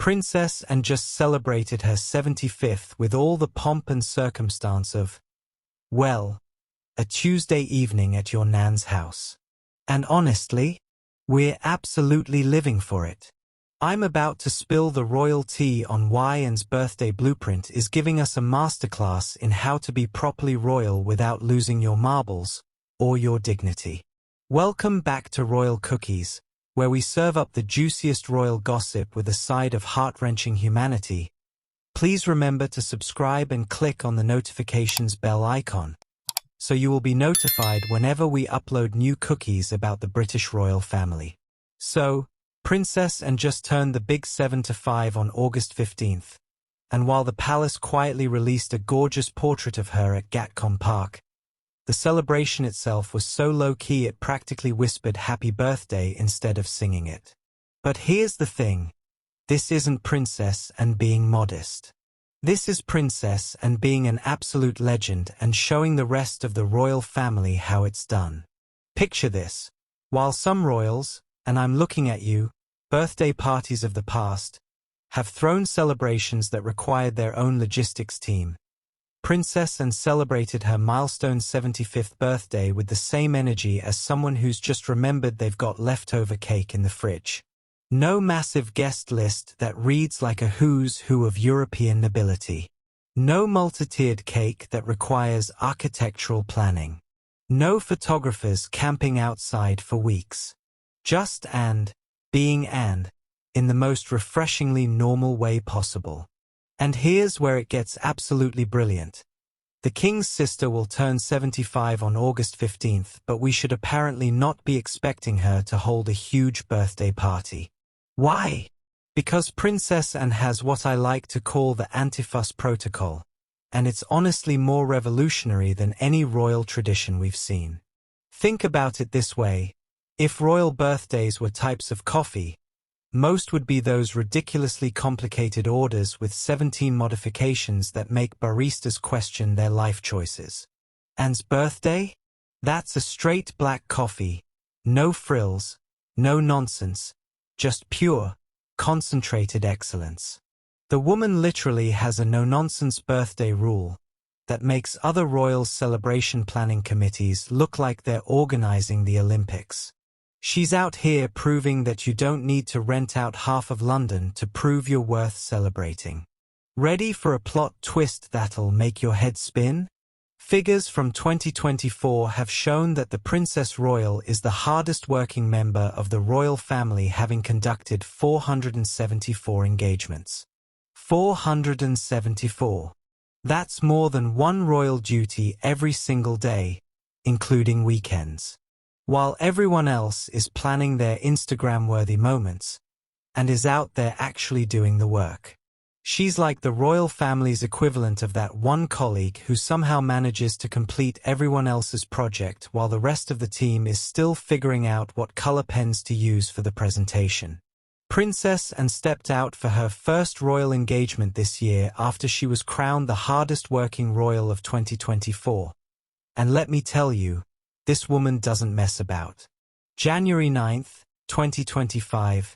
Princess and just celebrated her 75th with all the pomp and circumstance of, well, a Tuesday evening at your nan's house. And honestly, we're absolutely living for it. I'm about to spill the royal tea on why Anne's birthday blueprint is giving us a masterclass in how to be properly royal without losing your marbles or your dignity. Welcome back to Royal Cookies, where we serve up the juiciest royal gossip with a side of heart-wrenching humanity. Please remember to subscribe and click on the notifications bell icon, so you will be notified whenever we upload new cookies about the British royal family. So, Princess Anne just turned the big 75 on August 15th, and while the palace quietly released a gorgeous portrait of her at Gatcombe Park, the celebration itself was so low-key it practically whispered happy birthday instead of singing it. But here's the thing. This isn't Princess Anne being modest. This is Princess Anne being an absolute legend and showing the rest of the royal family how it's done. Picture this. While some royals, and I'm looking at you, birthday parties of the past, have thrown celebrations that required their own logistics team, Princess Anne celebrated her milestone 75th birthday with the same energy as someone who's just remembered they've got leftover cake in the fridge. No massive guest list that reads like a who's who of European nobility. No multi-tiered cake that requires architectural planning. No photographers camping outside for weeks. Just Anne, being Anne, in the most refreshingly normal way possible. And here's where it gets absolutely brilliant. The King's sister will turn 75 on August 15th, but we should apparently not be expecting her to hold a huge birthday party. Why? Because Princess Anne has what I like to call the anti-fuss protocol, and it's honestly more revolutionary than any royal tradition we've seen. Think about it this way. If royal birthdays were types of coffee, most would be those ridiculously complicated orders with 17 modifications that make baristas question their life choices. Anne's birthday? That's a straight black coffee. No frills, no nonsense, just pure, concentrated excellence. The woman literally has a no-nonsense birthday rule that makes other royal celebration planning committees look like they're organizing the Olympics. She's out here proving that you don't need to rent out half of London to prove you're worth celebrating. Ready for a plot twist that'll make your head spin? Figures from 2024 have shown that the Princess Royal is the hardest working member of the royal family, having conducted 474 engagements. 474. That's more than one royal duty every single day, including weekends. While everyone else is planning their Instagram-worthy moments, and is out there actually doing the work. She's like the royal family's equivalent of that one colleague who somehow manages to complete everyone else's project while the rest of the team is still figuring out what color pens to use for the presentation. Princess Anne stepped out for her first royal engagement this year after she was crowned the hardest working royal of 2024. And let me tell you, this woman doesn't mess about. January 9th, 2025.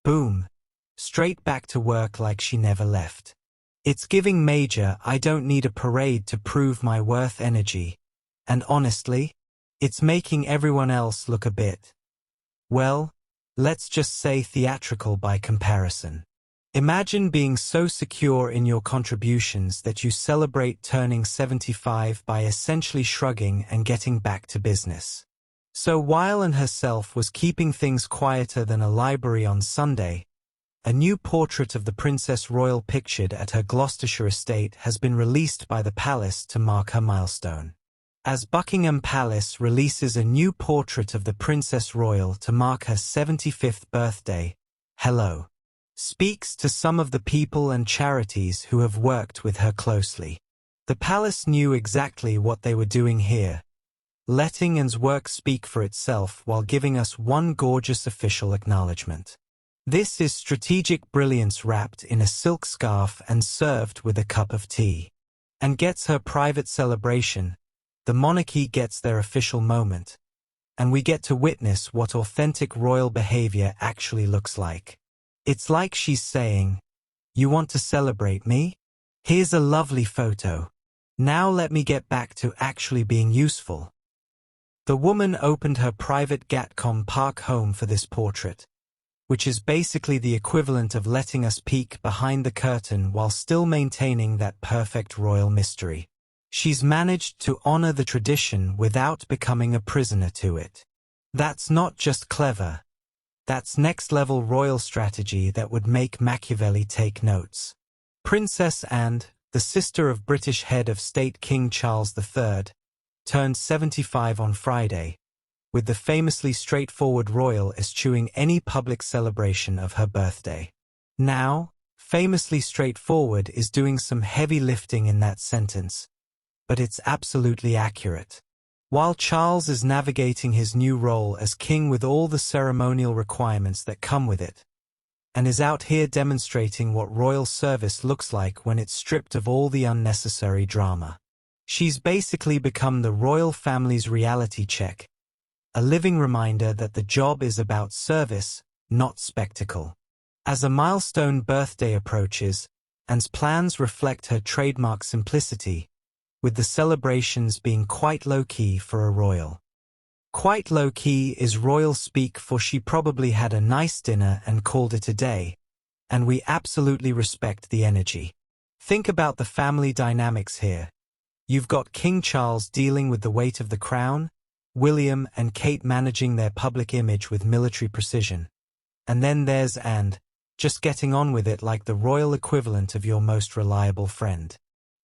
Boom. Straight back to work like she never left. It's giving major I don't need a parade to prove my worth energy. And honestly, it's making everyone else look a bit, well, let's just say theatrical by comparison. Imagine being so secure in your contributions that you celebrate turning 75 by essentially shrugging and getting back to business. So while Anne herself was keeping things quieter than a library on Sunday, a new portrait of the Princess Royal pictured at her Gloucestershire estate has been released by the palace to mark her milestone. As Buckingham Palace releases a new portrait of the Princess Royal to mark her 75th birthday, hello. Speaks to some of the people and charities who have worked with her closely. The palace knew exactly what they were doing here, letting Anne's work speak for itself while giving us one gorgeous official acknowledgement. This is strategic brilliance wrapped in a silk scarf and served with a cup of tea. And gets her private celebration, the monarchy gets their official moment, and we get to witness what authentic royal behavior actually looks like. It's like she's saying, "You want to celebrate me? Here's a lovely photo. Now let me get back to actually being useful." The woman opened her private Gatcombe Park home for this portrait, which is basically the equivalent of letting us peek behind the curtain while still maintaining that perfect royal mystery. She's managed to honor the tradition without becoming a prisoner to it. That's not just clever. That's next-level royal strategy that would make Machiavelli take notes. Princess Anne, the sister of British head of state King Charles III, turned 75 on Friday, with the famously straightforward royal eschewing any public celebration of her birthday. Now, famously straightforward is doing some heavy lifting in that sentence, but it's absolutely accurate. While Charles is navigating his new role as king with all the ceremonial requirements that come with it, and is out here demonstrating what royal service looks like when it's stripped of all the unnecessary drama. She's basically become the royal family's reality check, a living reminder that the job is about service, not spectacle. As a milestone birthday approaches, Anne's plans reflect her trademark simplicity, with the celebrations being quite low-key for a royal. Quite low-key is royal speak, for she probably had a nice dinner and called it a day, and we absolutely respect the energy. Think about the family dynamics here. You've got King Charles dealing with the weight of the crown, William and Kate managing their public image with military precision. And then there's Anne, just getting on with it like the royal equivalent of your most reliable friend.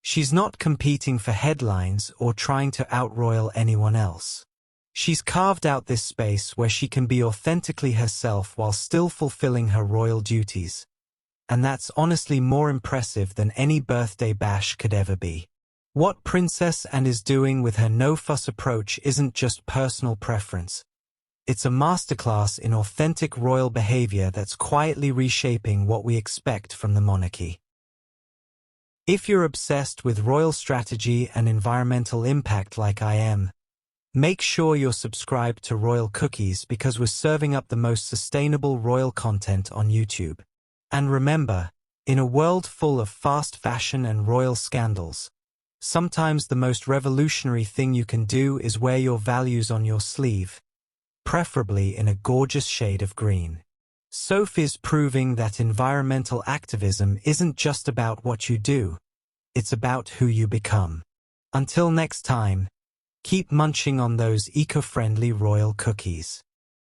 She's not competing for headlines or trying to out-royal anyone else. She's carved out this space where she can be authentically herself while still fulfilling her royal duties. And that's honestly more impressive than any birthday bash could ever be. What Princess Anne is doing with her no-fuss approach isn't just personal preference. It's a masterclass in authentic royal behavior that's quietly reshaping what we expect from the monarchy. If you're obsessed with royal strategy and environmental impact like I am, make sure you're subscribed to Royal Cookies, because we're serving up the most sustainable royal content on YouTube. And remember, in a world full of fast fashion and royal scandals, sometimes the most revolutionary thing you can do is wear your values on your sleeve, preferably in a gorgeous shade of green. Sophie's proving that environmental activism isn't just about what you do, it's about who you become. Until next time, keep munching on those eco-friendly royal cookies.